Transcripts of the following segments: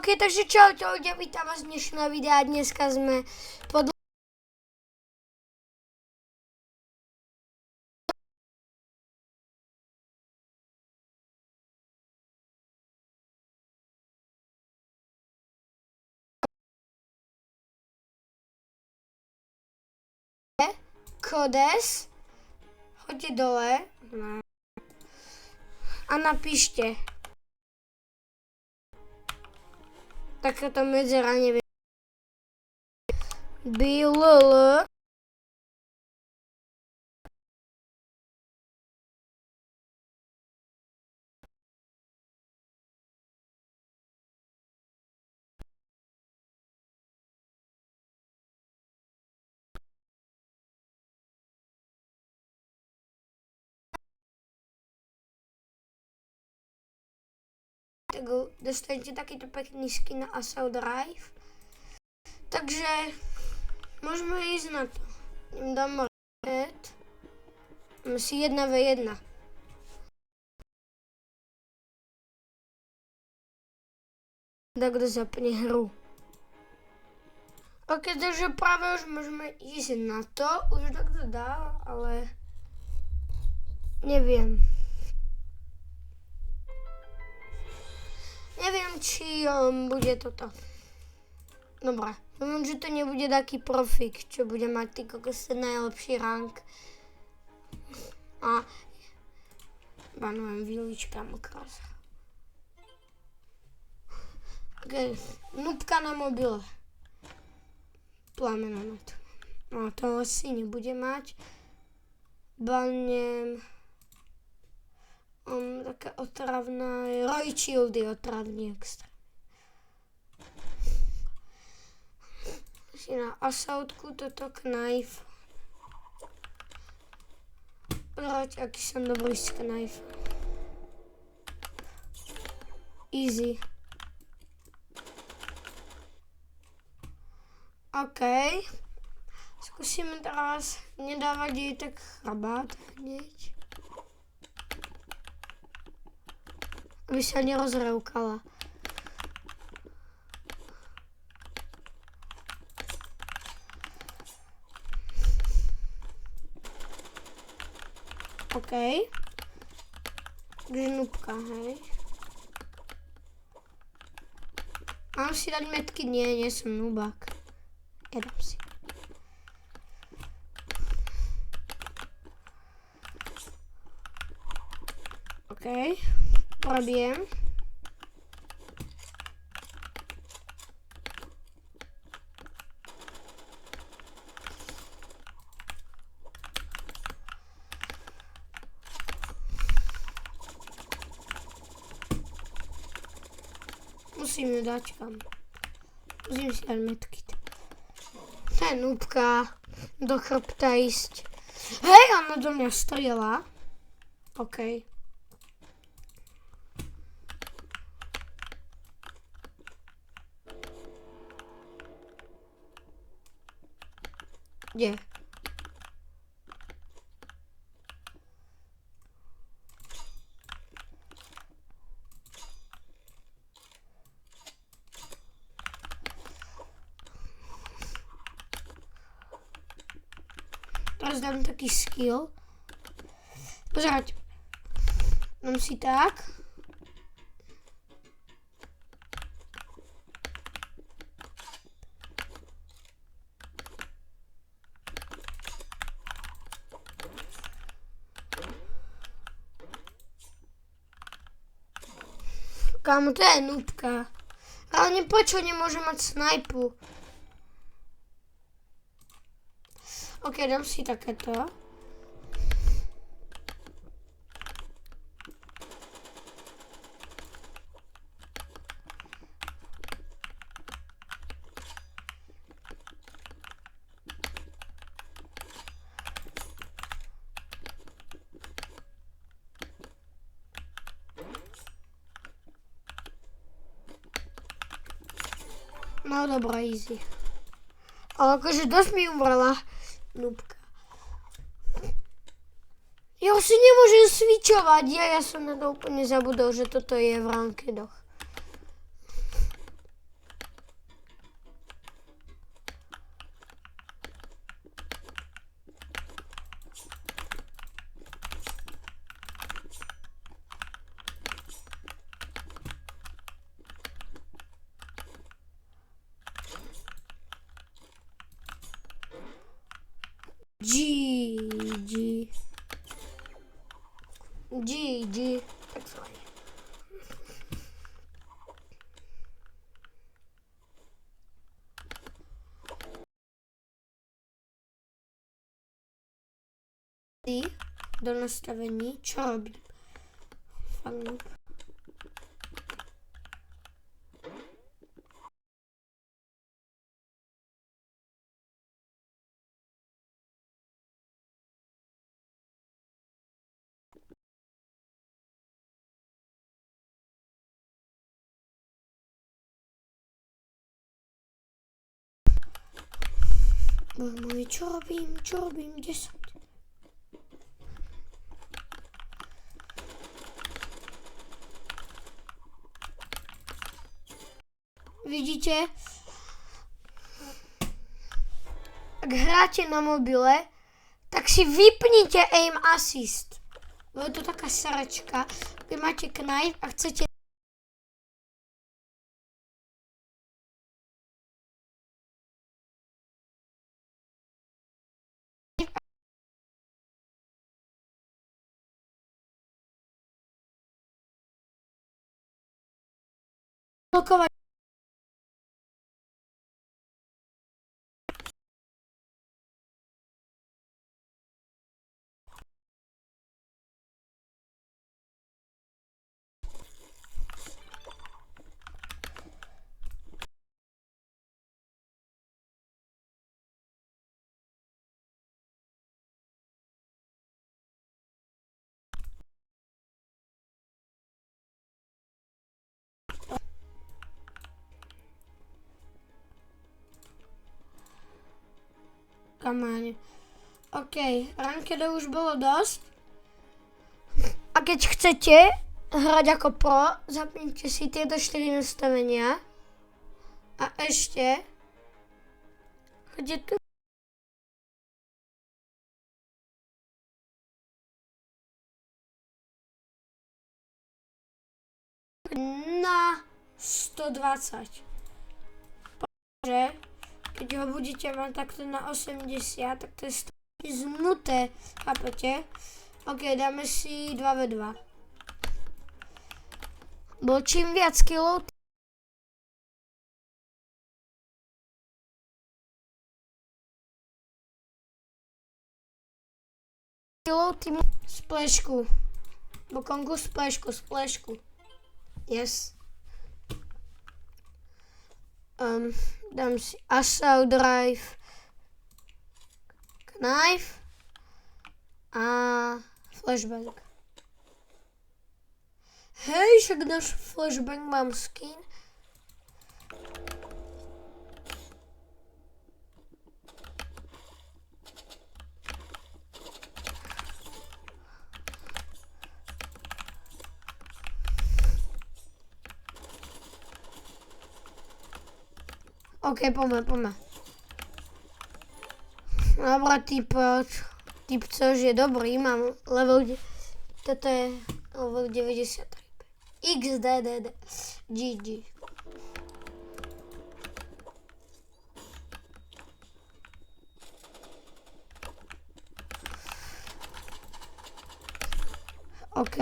OK, takže čaute ľudia, vítam vás z dnešného videa. Dneska sme pod Codes. Choďte dole a napíšte. Takáto medzera, neviem. BLL tak dostanete takýto pekný skin na Assault Drive. Takže môžeme ísť na to. Dám red. Máme si 1v1. Tak kto zapne hru. OK, takže práve už môžeme ísť na to. Už tak to dá, ale neviem. Neviem, či bude toto. Dobre, dúfam, že to nebude taký profík, čo bude mať ty kokos ten najlepší rank. A banujem vilička mokras. OK, nubka na mobile. Plamenomet. No to asi nebude mať. Banem. Taká otravná, Roy Shield je otravný extra. Si na Assaultku toto knife. Pozerajte, aký som dobrý s knife. Easy. OK. Skúsime teraz nedávať jej tak chrabát hneď. Aby sa nerozrevkala. OK. Takže nubka, hej. Mám si dať metky? Nie som nubák. Ja dám si. OK. Robię. Musimy dać tam. Musimy si dať metky. Ten nubka do chrbta ísť. Hej, ona do mňa strieľa. OK. Kde? Teraz dám taký skill. Pozerať. Dám si tak. Kámo, to je nubka. Ale prečo nemôže mať snajpu? OK, dám si takéto. No dobrá, easy. Ale akože dosť mi umrela nubka. Ja už si nemôžem switchovať. Ja som na to úplne zabudol, že toto je v rankedoch. GG. GG. Tak fajnie. Do nastavení, čo robím? Fakt. Bože môj, čo robím, kde som? Vidíte? Ak hráte na mobile, tak si vypnite aim assist. Je to taká sračka, keď máte knife a chcete blokovať. Kamáň. OK, rankede už bolo dosť. A keď chcete hrať ako pro, zapnite si tieto 4 nastavenia. A ešte choďte tu na 120. Protože keď ho budete mať takto na 80, tak to je znuté, chápete? OK, dáme si 2v2. Bo čím viac killov, tým splashku. Bo konku splashku. Yes. Dám si assault drive, knife a flashbang. Hej, však náš flashbang mám skin. OK, poďme. Dobrá, typ, což je dobrý, mám level, toto je level 93. XDDD, GG. OK,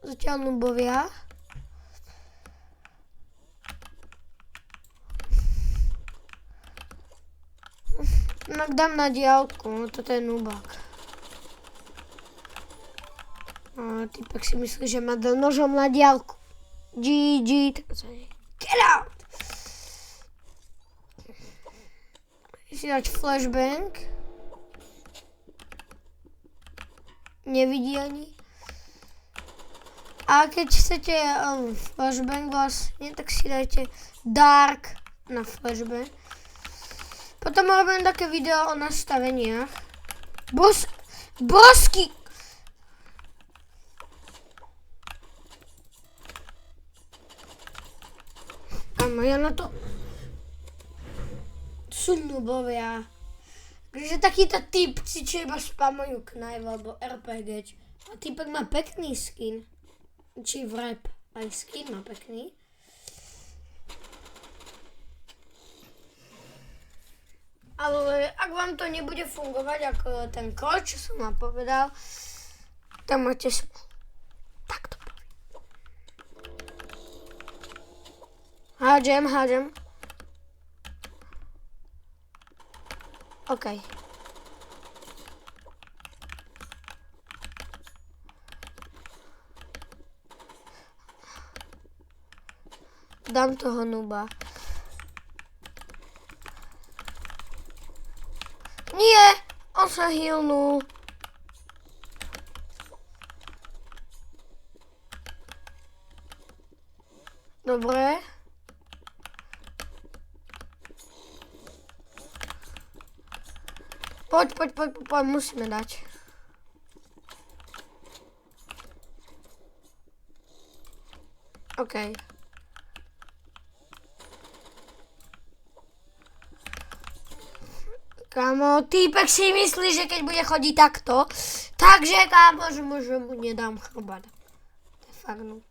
zatiaľ nubovia. Tak dám na diaľku, no toto je nubák. A typek si myslí, že ma dal nožom na diaľku. GG, tak sa get out! Si dať flashbang. Nevidí ani. A keď chcete flashbang vlastne, tak si dajte dark na flashbang. Potom robím také video o nastaveniach. Bosky! Áno, ja na to... Sú nubovia. Takže takýto typci, čo iba spamujú knife alebo RPG. A typek má pekný skin. Či v rap. Aj skin má pekný. Ale ak vám to nebude fungovať, ako ten kód, čo som vám povedal, tam máte smolu. Tak to poviem. Hádžem. OK. Dám toho nuba. Nie, on sa healnul. Dobre. Poď, musíme dať. OK. Kámo, týpek si myslí, že keď bude chodiť takto, takže kámo, že mu nedám chrbát. To je fakt noob.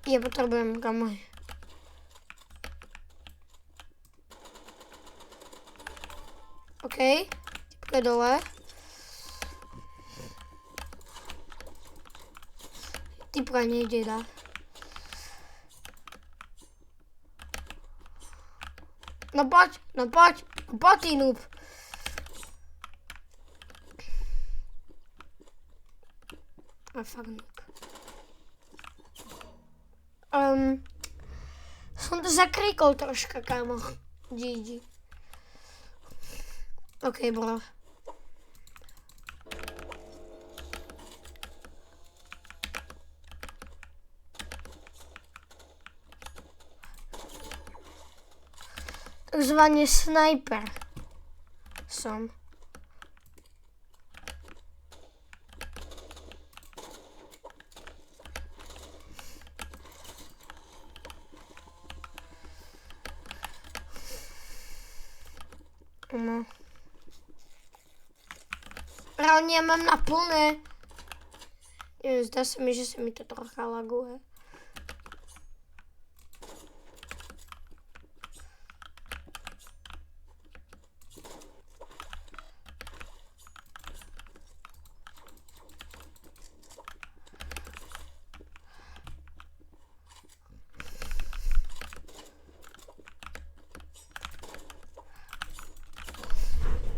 Ja potrebujem, kámo. OK, typka dole. Typka nejde dať. No poď, ty noob. A fakt noob. Som to zakríkol troška, kámo. GG. OK, bro. Takzvaný sniper som. No. Reálne ja mám na plné. Zdá sa mi, že sa mi to trocha laguje.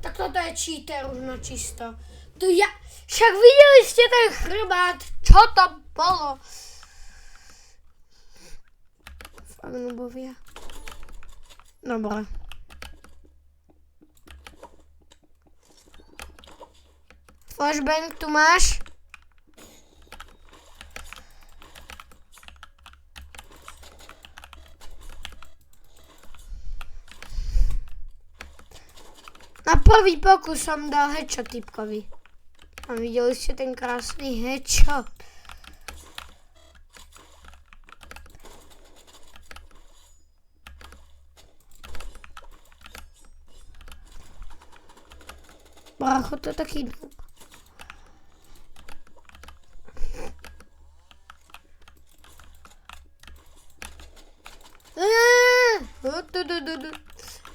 Tak toto je cheater už na čisto. To ja... Však videli ste ten chrbát. Čo to bolo? Fakt nubovia. Dobre. Flashbang tu máš? Na prvý pokus som dal headshot typkovi. A videli ste ten krásny headshot. Brácho, to je taký noob.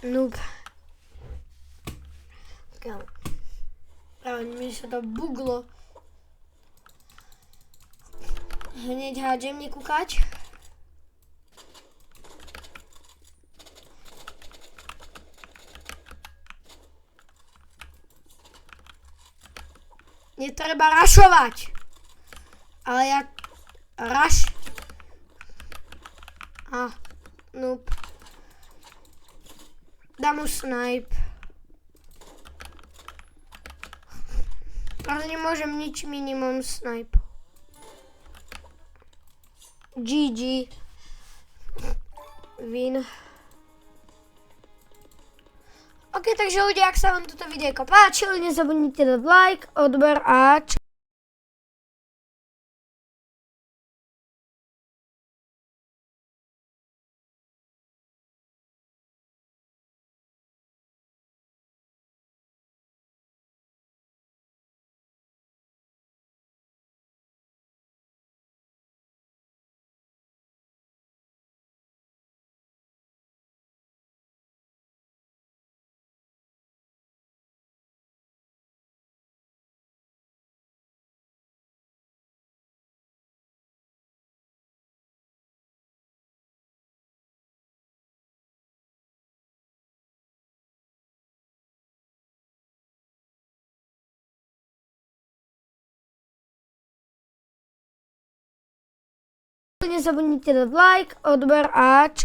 Noob. Ale mi sa to buglo. Hneď hádžem, nekúkať. Netreba rašovať. Ale ja... Raš... Noob. Dám mu snipe. Ale nemôžem nič minimum snipe. GG. Win. OK, takže ľudia, ak sa vám toto videjko páčilo, nezabudnite dať like, odber a čau. nezabudnite dať like, odber a